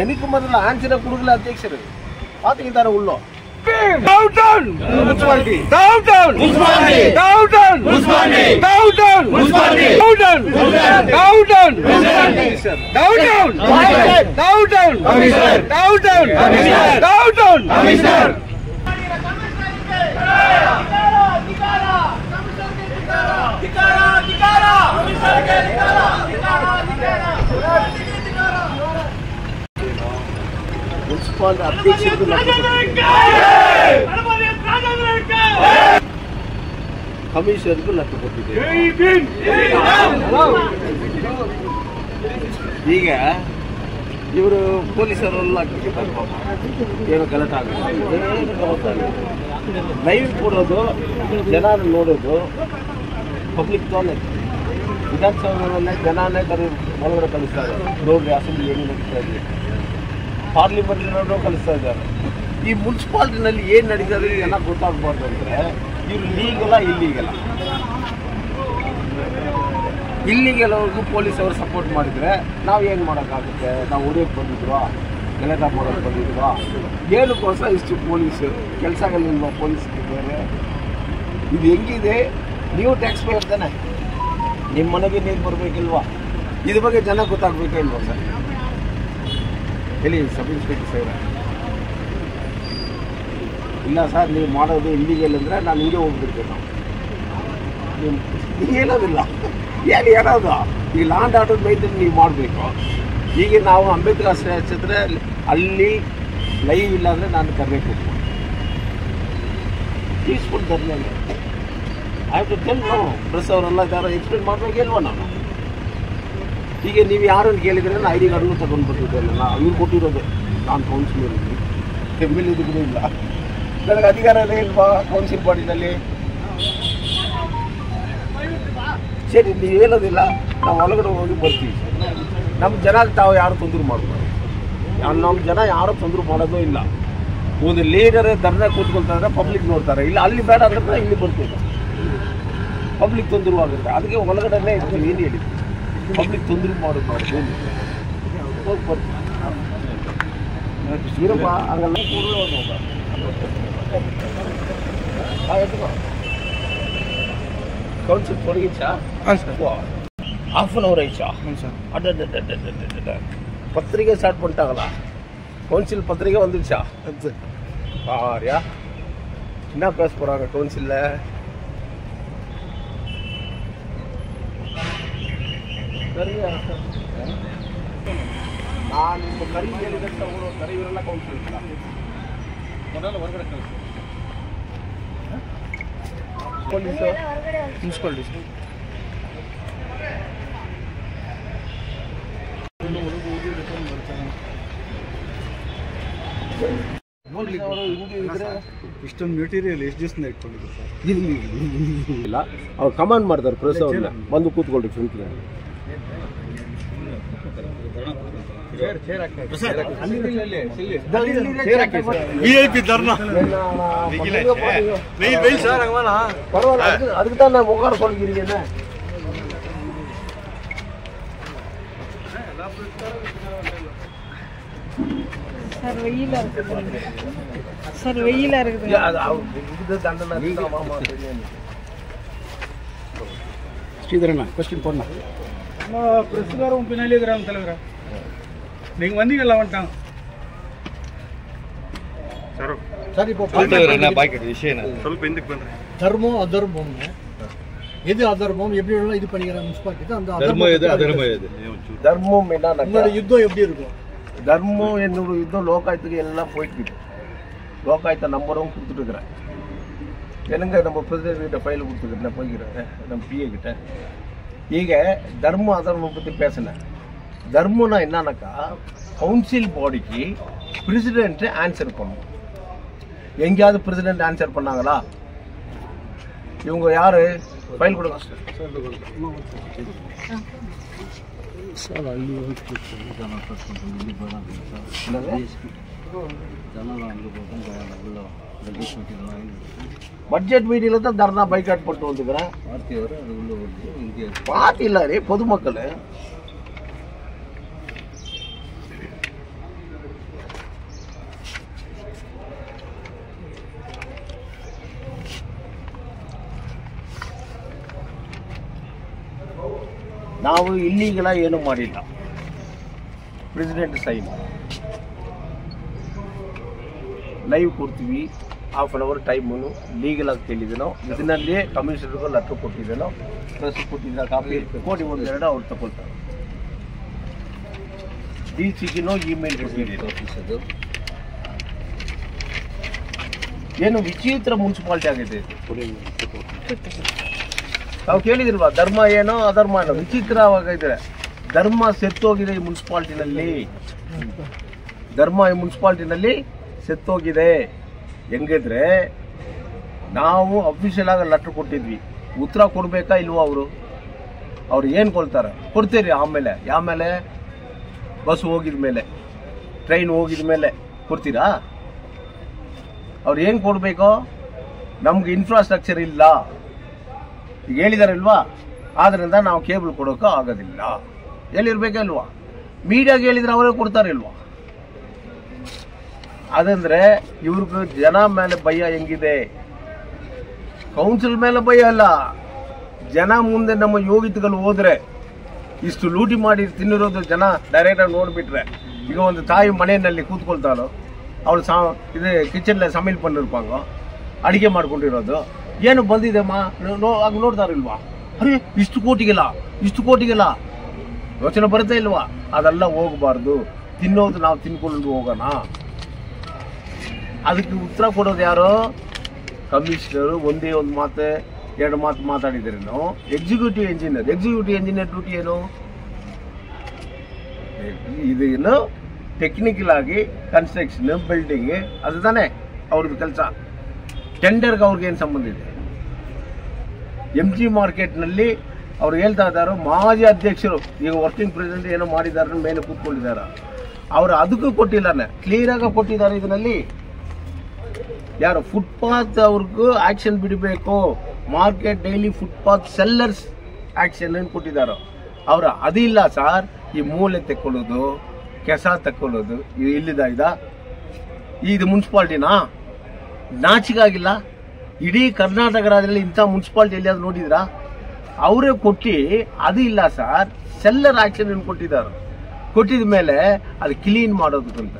எனக்கு முதல்ல ஆன்சரை கொடுக்கல அத்தியட்சர் பாத்தீங்க தானே உள்ள ಮುನ್ಸಿಪಾಲ್ ಅಧ್ಯಕ್ಷರು ಕಮಿಷನರ್ಗೂ ಲಕ್ಕ ಕೊಟ್ಟಿದ್ದೇವೆ. ಈಗ ಇವರು ಪೊಲೀಸರೆಲ್ಲ ಏನು ಗಲಾಟೆ ಆಗುತ್ತೆ, ಲೈವ್ ಕೊಡೋದು, ಜನ ನೋಡೋದು ಪಬ್ಲಿಕ್ ತಾನೇ. ವಿಧಾನಸೌಧದಲ್ಲೇ ಜನನೇ ಒಳಗಡೆ ಕಳಿಸ್ತಾರೆ, ನೋಡ್ರಿ ಅಸೆಂಬ್ಲಿ ಏನು ನಡೀತಾ ಇದೆ, ಪಾರ್ಲಿಮೆಂಟ್ನವರು ಕಳಿಸ್ತಾ ಇದ್ದಾರೆ. ಈ ಮುನ್ಸಿಪಾಲಿಟಿನಲ್ಲಿ ಏನು ನಡೀತದೆ ಜನ ಗೊತ್ತಾಗಬಾರ್ದು ಅಂದರೆ ಇವ್ರು ಲೀಗಲ್ಲ ಇಲ್ಲೀಗಲ್ಲ. ಇಲ್ಲಿಗೆಲ್ಲವ್ರಿಗೂ ಪೊಲೀಸ್ ಅವರು ಸಪೋರ್ಟ್ ಮಾಡಿದರೆ ನಾವು ಏನು ಮಾಡೋಕ್ಕಾಗುತ್ತೆ? ನಾವು ಹೊಡಿಯೋಕ್ಕೆ ಬಂದಿದ್ವಾ, ಗಲಾಟೆ ಮಾಡೋಕ್ಕೆ ಬಂದಿದ್ವಾ? ಏನಕ್ಕೋಸ್ಕರ ಇಷ್ಟು ಪೊಲೀಸು ಕೆಲಸಗಳಿಲ್ವ ಪೊಲೀಸ್ಗೆ ಬೇರೆ? ಇದು ಹೆಂಗಿದೆ? ನೀವು ಟ್ಯಾಕ್ಸ್ ಪೇ ಇರ್ತಾನೆ, ನಿಮ್ಮ ಮನೆಗೆ ನೀರು ಬರಬೇಕಿಲ್ವಾ? ಇದ್ರ ಬಗ್ಗೆ ಜನ ಗೊತ್ತಾಗಬೇಕೇ ಇಲ್ವಾ ಸರ್? ಎಲ್ಲಿ ಸಬ್ ಇನ್ಸ್ಪೆಕ್ಟರ್ ಸರ್ ಇಲ್ಲ ಸರ್, ನೀವು ಮಾಡೋದು ಇಲ್ಲಿಗೆಲ್ಲ ಅಂದರೆ ನಾನು ಹಿಂಗೆ ಹೋಗ್ಬಿಡ್ತೇವೆ. ನಾವು ನೀವು ಹೇಳೋದಿಲ್ಲ, ಏನು ಹೇಳೋದು? ಈಗ ಲಾಂಡ್ ಆರ್ಡರ್ ಮೈದಲ್ಲಿ ನೀವು ಮಾಡಬೇಕು. ಈಗ ನಾವು ಅಂಬೇಡ್ಕರ್ ಹಚ್ಚಿದ್ರೆ ಅಲ್ಲಿ ಲೈವ್ ಇಲ್ಲ ಅಂದರೆ ನಾನು ಕರಬೇಕು. ಪೀಸ್ಫುಲ್ ಧರ್ಮ ಐ ಹ್ಯಾವ್ ಟು ಟೆಲ್. ನಾವು ಪ್ರೆಸ್ ಅವರೆಲ್ಲ ಯಾರು ಎಕ್ಸ್ಪ್ಲೇನ್ ಮಾಡಬೇಕಲ್ವ ನಾವು? ಈಗ ನೀವು ಯಾರನ್ನು ಕೇಳಿದರೆ ನಾನು ಐ ಡಿ ಕಾರ್ಡನ್ನು ತಗೊಂಡು ಬರ್ತಿದ್ದಲ್ಲ, ಇವ್ರು ಕೊಟ್ಟಿರೋದು. ನಾನು ಕೌನ್ಸಿಲರ್ MLA ಕೂಡ ಇಲ್ಲ, ನನಗೆ ಅಧಿಕಾರನೇ ಇಲ್ವಾ ಕೌನ್ಸಿಲ್ ಬಾಡಿನಲ್ಲಿ? ಸರಿ, ನೀವು ಹೇಳೋದಿಲ್ಲ, ನಾವು ಹೊರಗಡೆ ಹೋಗಿ ಬರ್ತೀವಿ. ನಮ್ಮ ಜನ ತಾವು ಯಾರು ತೊಂದರೆ ಮಾಡ್ಬೋದು? ನಮ್ಮ ಜನ ಯಾರು ತೊಂದರೆ ಮಾಡೋದು ಇಲ್ಲ. ಒಂದು ಲೀಡರೇ ಧರ್ನ ಕೂತ್ಕೊಳ್ತಾರೆ, ಪಬ್ಲಿಕ್ ನೋಡ್ತಾರೆ. ಇಲ್ಲ ಅಲ್ಲಿ ಬೇಡ ಅಂದ್ರೆ ಇಲ್ಲಿ ಬರ್ತೀವಿ, ಪಬ್ಲಿಕ್ ತೊಂದರೆ ಆಗುತ್ತೆ. ಅದಕ್ಕೆ ಒಳಗಡೆನೇ ಇರ್ತೀವಿ. ಏನು ಹೇಳಿ, ಪಬ್ಲಿಕ್ ತೊಂದರೆ ಮಾಡೋದು ಹೋಗಿ ಬರ್ತೀವಿ. ವೀರಪ್ಪ ಹಂಗಲ್ಲ ಕೌನ್ಸಿಲ್ ತೊಡಗಿಚ್ಚಾ? ಹಾಂ ಸರ್, ಹಾಫ್ ಅನ್ ಅವರ್ ಆಯ್ತಾ? ಹ್ಞೂ ಸರ್. ಅಡ್ಡ ಪತ್ರಿಕೆ ಸ್ಟಾರ್ಟ್ பண்ணிட்டாங்களா? கவுன்சில் பத்திரிக்கை வந்துடுச்சா? பாரியா என்ன பேச போகிறாங்க கவுன்சிலில்? சரியா, ನಾನು ನಿಮ್ಮ ಕರಿ ಹೇಳಿದಂಥ ಅವರು ಕರಿಯವರೆಲ್ಲ ಕೌನ್ಸಿಲ್ ಇಲ್ಲ. ಮೊದಲು ಹೊರಗಡೆ ಕಳಿಸಿ ಪೊಲೀಸು ಮುನ್ಸಿಪಾಲಿಟಿ ಇಷ್ಟೊಂದು ಮೆಟೀರಿಯಲ್ ಎಷ್ಟು ದಿವಸದಿಂದ ಇಟ್ಕೊಂಡಿದ್ರು ಸರ್? ಇಲ್ಲ, ಅವ್ರು ಕಮಾಂಡ್ ಮಾಡ್ತಾರೆ ಪ್ರೆಸ್ ಅವ್ರನ್ನ, ಬಂದು ಕೂತ್ಕೊಳ್ರಿ ಫ್ರಂಟ್ಗೆ. அதுக்கு தான் நான் உட்கார சொல்லிக்கிறீங்க. சார் வெயிலா இருக்குது சார், வெயிலா இருக்குது. ஸ்ரீதரண்ணா கொஸ்டின் போடணும். பிரஸ்காரம் பின்னாலே இருக்கிறாங்க தலைவரா, நீங்கள் வந்தீங்கல்ல வந்துட்டாங்க ಸರ್. இப்போ ಸ್ವಲ್ಪ ಹಿಂದಕ್ಕೆ ಬಂದ್ರೆ ಧರ್ಮ ಅಧರ್ಮம், எது அதர்மம் எப்படி வேணாலும் இது பண்ணிக்கிற முன்சிபாலிட்டி தான். அந்த தர்மம் எது அதர்மம் எது? தர்மம் என்ன, யுத்தம் எப்படி இருக்கும்? தர்மம் என்னோட யுத்தம் லோகாயத்துக்கு எல்லாம் போயிட்டு லோகாயத்தை நம்பரும் கொடுத்துட்டு இருக்கிறேன். என்னங்க நம்ம பிரசிடென்ட் கிட்ட ஃபைல் கொடுத்துக்கிட்டேன், போய்க்கிறேன் நம்ம PA கிட்ட. ಈಗ ಧರ್ಮ ಅದರ್ಮ பற்றி பேசினேன். தர்மம்னா என்னன்னாக்கா கவுன்சில் பாடிக்கு பிரசிடென்ட் ஆன்சர் பண்ணும். எங்கேயாவது பிரசிடென்ட் ஆன்சர் பண்ணாங்களா? இவங்க யாரு? ஃபைல் கொடுங்க பட்ஜெட் மீட்டிங்ல தான் தர்ணா பைக்காட் போட்டு வந்துக்கிறேன். பார்ட்டி இல்ல ரே, பொதுமக்கள். ನಾವು ಇಲ್ಲಿಗೆಲ್ಲ ಏನು ಮಾಡಿಲ್ಲ. ಪ್ರೆಸಿಡೆಂಟ್ ಸೈನ್ ಲೈವ್ ಕೊಡ್ತೀವಿ, ಹಾಫ್ ಆನ್ ಅವರ್ ಟೈಮನ್ನು ಲೀಗಲ್ ಆಗಿ ಕೇಳಿದ್ದೇನೋ, ಇದರಲ್ಲಿ ಕಮಿಷನರ್ಗೂ ಲೆಟ್ರ್ ಕೊಟ್ಟಿದ್ದೇನೋ, ಪ್ರೆಸ್ ಕೊಟ್ಟಿದ್ದ ಕಾಪಿ ಕೋಟಿ ಒಂದೆರಡು ಅವ್ರು ತಗೊಳ್ತಾರೆ. DCಗಿನೋ ಇಮೇಲ್ ಕೊಟ್ಟಿದ್ದೀವಿ. ಆಫೀಸದು ಏನು ವಿಚಿತ್ರ ಮುನ್ಸಿಪಾಲ್ಟಿ ಆಗಿದೆ. ನಾವು ಕೇಳಿದಿಲ್ವಾ ಧರ್ಮ ಏನೋ ಅಧರ್ಮ ಏನೋ, ವಿಚಿತ್ರವಾಗಿದೆ. ಧರ್ಮ ಸೆತ್ತೋಗಿದೆ ಈ ಮುನ್ಸಿಪಾಲ್ಟಿನಲ್ಲಿ, ಧರ್ಮ ಈ ಮುನ್ಸಿಪಾಲ್ಟಿನಲ್ಲಿ ಸೆತ್ತೋಗಿದೆ. ಹೆಂಗಿದ್ರೆ ನಾವು ಅಫಿಷಿಯಲ್ ಆಗಿ ಲೆಟ್ರ್ ಕೊಟ್ಟಿದ್ವಿ, ಉತ್ತರ ಕೊಡ್ಬೇಕಾ ಇಲ್ವಾ? ಅವ್ರು ಏನು ಕೊಡ್ತಾರೆ ಕೊಡ್ತೀರಿ. ಆಮೇಲೆ ಬಸ್ ಹೋಗಿದ ಮೇಲೆ, ಟ್ರೈನ್ ಹೋಗಿದ ಮೇಲೆ ಕೊಡ್ತೀರಾ? ಅವ್ರು ಏನು ಕೊಡಬೇಕೋ? ನಮ್ಗೆ ಇನ್ಫ್ರಾಸ್ಟ್ರಕ್ಚರ್ ಇಲ್ಲ ಈಗ ಹೇಳಿದಾರಲ್ವಾ, ಆದ್ರಿಂದ ನಾವು ಕೇಬಲ್ ಕೊಡೋಕೆ ಆಗೋದಿಲ್ಲ. ಎಲ್ಲಿರ್ಬೇಕಲ್ವಾ? ಮೀಡಿಯಾಗೆ ಹೇಳಿದ್ರೆ ಅವರೇ ಕೊಡ್ತಾರಿಲ್ವಾ? ಅದಂದ್ರೆ ಇವ್ರಿಗೆ ಜನ ಮೇಲೆ ಭಯ ಹೆಂಗಿದೆ, ಕೌನ್ಸಿಲ್ ಮೇಲೆ ಭಯ ಅಲ್ಲ. ಜನ ಮುಂದೆ ನಮ್ಮ ಯೋಗಿತಗಳು ಹೋದ್ರೆ ಇಷ್ಟು ಲೂಟಿ ಮಾಡಿ ತಿನ್ನಿರೋದು ಜನ ಡೈರೆಕ್ಟಾಗಿ ನೋಡ್ಬಿಟ್ರೆ, ಈಗ ಒಂದು ತಾಯಿ ಮನೆಯಲ್ಲಿ ಕೂತ್ಕೊಳ್ತಾಳೋ, ಅವಳು ಇದು ಕಿಚನ್ಲೆ ಸಮೇಲ್ ಪನ್ನಿರ್ಪಾಂಗ ಅಡಿಗೆ ಮಾಡ್ಕೊಂಡಿರೋದು, ಏನು ಬಂದಿದೆ ಆಗ ನೋಡ್ತಾರಿಲ್ವಾ? ಅರೆ ಇಷ್ಟು ಕೋಟಿಗೆಲ್ಲ ಯೋಚನೆ ಬರುತ್ತೆ ಇಲ್ವಾ? ಅದೆಲ್ಲ ಹೋಗಬಾರ್ದು. ತಿನ್ನೋದು ನಾವು ತಿನ್ಕೊಂಡು ಹೋಗೋಣ. ಅದಕ್ಕೆ ಉತ್ತರ ಕೊಡೋದು ಯಾರು? ಕಮಿಷನರು. ಒಂದೇ ಒಂದು ಮಾತು ಎರಡು ಮಾತು ಮಾತಾಡಿದ್ರೆ ನಾವು ಎಕ್ಸಿಕ್ಯೂಟಿವ್ ಇಂಜಿನಿಯರ್ ಡ್ಯೂಟಿ ಏನು? ಇದೇನು ಟೆಕ್ನಿಕಲ್ ಆಗಿ ಕನ್ಸ್ಟ್ರಕ್ಷನ್ ಬಿಲ್ಡಿಂಗ್ ಅದು ತಾನೇ ಅವ್ರದ್ದು ಕೆಲಸ. ಟೆಂಡರ್ಗೆ ಅವ್ರಿಗೇನು ಸಂಬಂಧ ಇದೆ? MG ಮಾರ್ಕೆಟ್ನಲ್ಲಿ ಅವ್ರು ಹೇಳ್ತಾ ಇದ್ದಾರೆ, ಮಾಜಿ ಅಧ್ಯಕ್ಷರು ಈಗ ವರ್ಕಿಂಗ್ ಪ್ರೆಸಿಡೆಂಟ್ ಏನೋ ಮಾಡಿದ್ದಾರೆ ಮೇಲೆ ಕೂತ್ಕೊಂಡಿದ್ದಾರೆ, ಅವರು ಅದಕ್ಕೂ ಕೊಟ್ಟಿಲ್ಲ, ಕ್ಲಿಯರ್ ಆಗಿ ಕೊಟ್ಟಿದ್ದಾರೆ. ಇದರಲ್ಲಿ ಯಾರು ಫುಟ್ಪಾತ್ ಅವ್ರಿಗೂ ಆಕ್ಷನ್ ಬಿಡಬೇಕು, market daily footpath sellers action ಏನು ಕೊಟ್ಟಿದ್ದಾರೋ ಅವರು ಅದಿಲ್ಲ ಸರ್. ಈ ಮೂಲೆ ತಕ್ಕೊಳ್ಳೋದು, ಕೆಸ ತಕ್ಕೊಳ್ಳೋದು ಇದು ಮುನ್ಸಿಪಾಲ್ಟಿನಾ? ನಾಚಿಕಾಗಿಲ್ಲ? ಇಡೀ ಕರ್ನಾಟಕ ರಾಜ್ಯದಲ್ಲಿ ಇಂಥ ಮುನ್ಸಿಪಾಲ್ಟಿ ಎಲ್ಲಿಯಾದ್ರು ನೋಡಿದ್ರಾ? ಅವರೇ ಕೊಟ್ಟು ಅದು ಇಲ್ಲ ಸರ್, ಸೆಲ್ಲರ್ ಆಕ್ಷನ್ ಏನು ಕೊಟ್ಟಿದ್ದಾರೆ. ಕೊಟ್ಟಿದ ಮೇಲೆ ಅದು ಕ್ಲೀನ್ ಮಾಡೋದಕ್ಕಂತ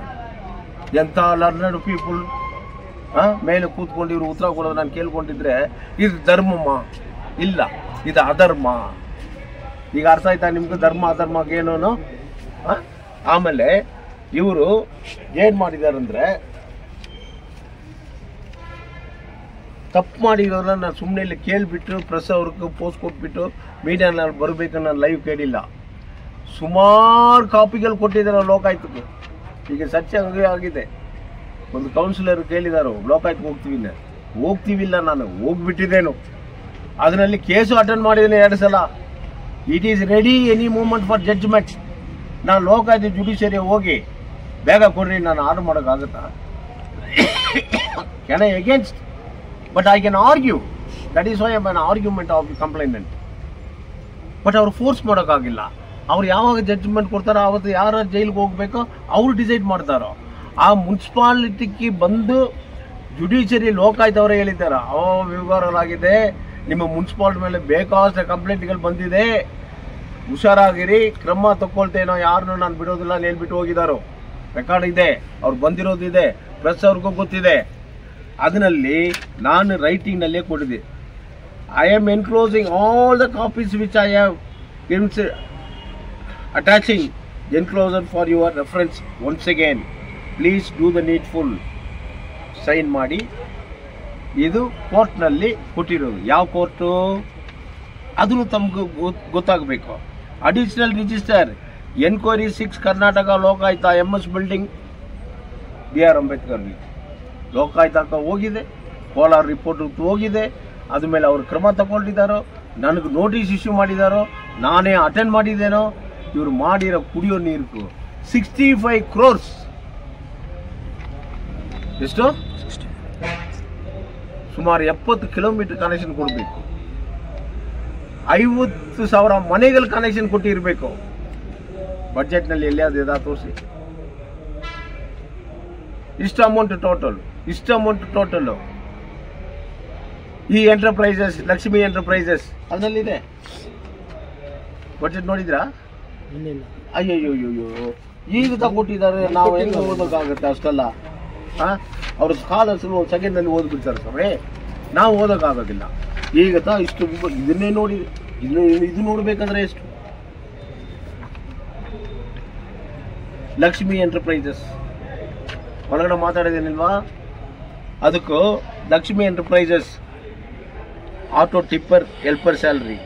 ಎಂಥ ಲರ್ನರ್ಡ್ ಪೀಪಲ್ ಮೇಲೆ ಕೂತ್ಕೊಂಡು ಇವರು ಉತ್ತರ ಕೊಡೋದು ನಾನು ಕೇಳ್ಕೊಂಡಿದ್ರೆ ಇದು ಧರ್ಮಮ್ಮ? ಇಲ್ಲ, ಇದು ಅಧರ್ಮ. ಈಗ ಅರ್ಥ ಆಯ್ತಾ ನಿಮ್ಗೆ ಧರ್ಮ ಅಧರ್ಮಕ್ಕೆ ಏನೋನು? ಆಮೇಲೆ ಇವರು ಏನ್ ಮಾಡಿದಾರಂದ್ರೆ, ತಪ್ಪು ಮಾಡಿರೋರನ್ನ ನಾನು ಸುಮ್ಮನೆ ಇಲ್ಲಿ ಕೇಳಿಬಿಟ್ಟು ಪ್ರೆಸ್ ಅವ್ರಿಗೆ ಪೋಸ್ಟ್ ಕೊಟ್ಬಿಟ್ಟು ಮೀಡಿಯಾನಲ್ಲಿ ಬರಬೇಕು ನಾನು ಲೈವ್ ಕೇಳಿಲ್ಲ. ಸುಮಾರು ಕಾಪಿಗಳು ಕೊಟ್ಟಿದ್ದಾರೆ ಲೋಕಾಯುಕ್ತಕ್ಕೆ. ಈಗ ಸತ್ಯ ಆಗಿದೆ. ಒಂದು ಕೌನ್ಸಿಲರ್ ಕೇಳಿದಾರು ಲೋಕಾಯುಕ್ತಕ್ಕೆ ಹೋಗ್ತೀವಿಲ್ಲ, ನಾನು ಹೋಗ್ಬಿಟ್ಟಿದ್ದೇನು. ಅದರಲ್ಲಿ ಕೇಸು ಅಟೆಂಡ್ ಮಾಡಿದ್ದೇನೆ 2 ಸಲ. It is ready any moment for judgment. ನಾನು ಲೋಕಾಯುಕ್ತ ಜುಡಿಷಿಯರಿ ಹೋಗಿ ಬೇಗ ಕೊಡ್ರಿ ನಾನು ಆರ್ಡರ್ ಮಾಡೋಕ್ಕಾಗತ್ತಾ? Can I against? But I can argue. That is why I on argument of complaint. But ಅವ್ರು ಫೋರ್ಸ್ ಮಾಡೋಕ್ಕಾಗಿಲ್ಲ. ಅವ್ರು ಯಾವಾಗ ಜಡ್ಜ್ಮೆಂಟ್ ಕೊಡ್ತಾರೋ ಅವತ್ತು ಯಾರ ಜೈಲಿಗೆ ಹೋಗ್ಬೇಕೋ ಅವ್ರು ಡಿಸೈಡ್ ಮಾಡ್ತಾರೋ. ಆ ಮುನ್ಸಿಪಾಲಿಟಿಗೆ ಬಂದು ಜುಡಿಷಿಯರಿ ಲೋಕಾಯುಕ್ತವರೇ ಹೇಳಿದ್ದಾರೆ, ಅವ್ಯವಹಾರಗಳಾಗಿದೆ, ನಿಮ್ಮ ಮುನ್ಸಿಪಾಲಿಟಿ ಮೇಲೆ ಬೇಕಾದಷ್ಟು ಕಂಪ್ಲೇಂಟ್ಗಳು ಬಂದಿದೆ, ಹುಷಾರಾಗಿರಿ, ಕ್ರಮ ತಗೊಳ್ತೇನೋ, ಯಾರನ್ನೂ ನಾನು ಬಿಡೋದಿಲ್ಲ ಅಂತ ಹೇಳ್ಬಿಟ್ಟು ಹೋಗಿದ್ದಾರೋ. ರೆಕಾರ್ಡ್ ಇದೆ, ಅವ್ರು ಬಂದಿರೋದಿದೆ, ಪ್ರೆಸ್ ಅವ್ರಿಗೂ ಗೊತ್ತಿದೆ. ಅದರಲ್ಲಿ ನಾನು ರೈಟಿಂಗ್ನಲ್ಲೇ ಕೊಟ್ಟಿದ್ದೆ, I am enclosing all the copies which I have attaching enclosure for your reference once again. Please do the needful. Sign ಮಾಡಿ. ಇದು ಕೋರ್ಟ್ನಲ್ಲಿ ಕೊಟ್ಟಿರೋದು. ಯಾವ ಕೋರ್ಟು ಅದನ್ನು ತಮ್ಗೆ ಗೊತ್ತಾಗಬೇಕು. Additional register enquiry 6 Karnataka Lokayukta MS building BR Ambedkar Lokayukta ಹೋಗಿದೆ, ಕೋಲಾರ ರಿಪೋರ್ಟ್ ಹೋಗಿದೆ. ಅದ್ಮೇಲೆ ಅವರು ಕ್ರಮ ತಗೊಂಡಿದ್ದಾರೋ, ನನಗೆ ನೋಟಿಸ್ ಇಶ್ಯೂ ಮಾಡಿದಾರೋ, ನಾನೇ ಅಟೆಂಡ್ ಮಾಡಿದ್ದೇನೋ. ಇವರು ಮಾಡಿರೋ ಕುಡಿಯೋ ನೀರು 65 crores. ಎಷ್ಟು? ಸುಮಾರು 70 ಕಿಲೋಮೀಟರ್ ಕನೆಕ್ಷನ್ ಕೊಡಬೇಕು. 50,000 ಮನೆಗಳ ಕನೆಕ್ಷನ್ ಕೊಟ್ಟಿರಬೇಕು. ಬಜೆಟ್ನಲ್ಲಿ ಎಲ್ಲಿಯಾದ್ರು ಎದಾ ತೋರಿಸಿ. ಇಷ್ಟು ಅಮೌಂಟ್ ಟೋಟಲ್. ಈ ಎಂಟರ್ಪ್ರೈಸಸ್, ಲಕ್ಷ್ಮಿ ಎಂಟರ್ಪ್ರೈಸಸ್ ಅದರಲ್ಲಿದೆ. ಬಜೆಟ್ ನೋಡಿದ್ರಾ? ಇನ್ನಿಲ್ಲ. ಅಯ್ಯಯ್ಯೋ ಈಗ ತಗೊಟ್ಟಿದ್ದಾರೆ, ನಾವು ಹೆಂಗೆ ಓದೋಕ್ಕಾಗತ್ತೆ ಅಷ್ಟಲ್ಲ. ಅವ್ರ ಸ್ಕಾಲರ್ಸ್ ಒಂದು ಸೆಕೆಂಡಲ್ಲಿ ಓದ್ಬಿಡ್ತಾರೆ ಸ್ವಾಮಿ, ನಾವು ಓದೋಕ್ಕಾಗೋದಿಲ್ಲ. ಈಗ ಇಷ್ಟು ಇದನ್ನೇ ನೋಡಿ, ಇದು ನೋಡ್ಬೇಕಂದ್ರೆ ಎಷ್ಟು? ಲಕ್ಷ್ಮಿ ಎಂಟರ್ಪ್ರೈಸಸ್ ಒಳಗಡೆ ಮಾತಾಡೋದೇನಿಲ್ವಾ? ಅದಕ್ಕೂ Lakshmi enterprises auto tipper helper salary,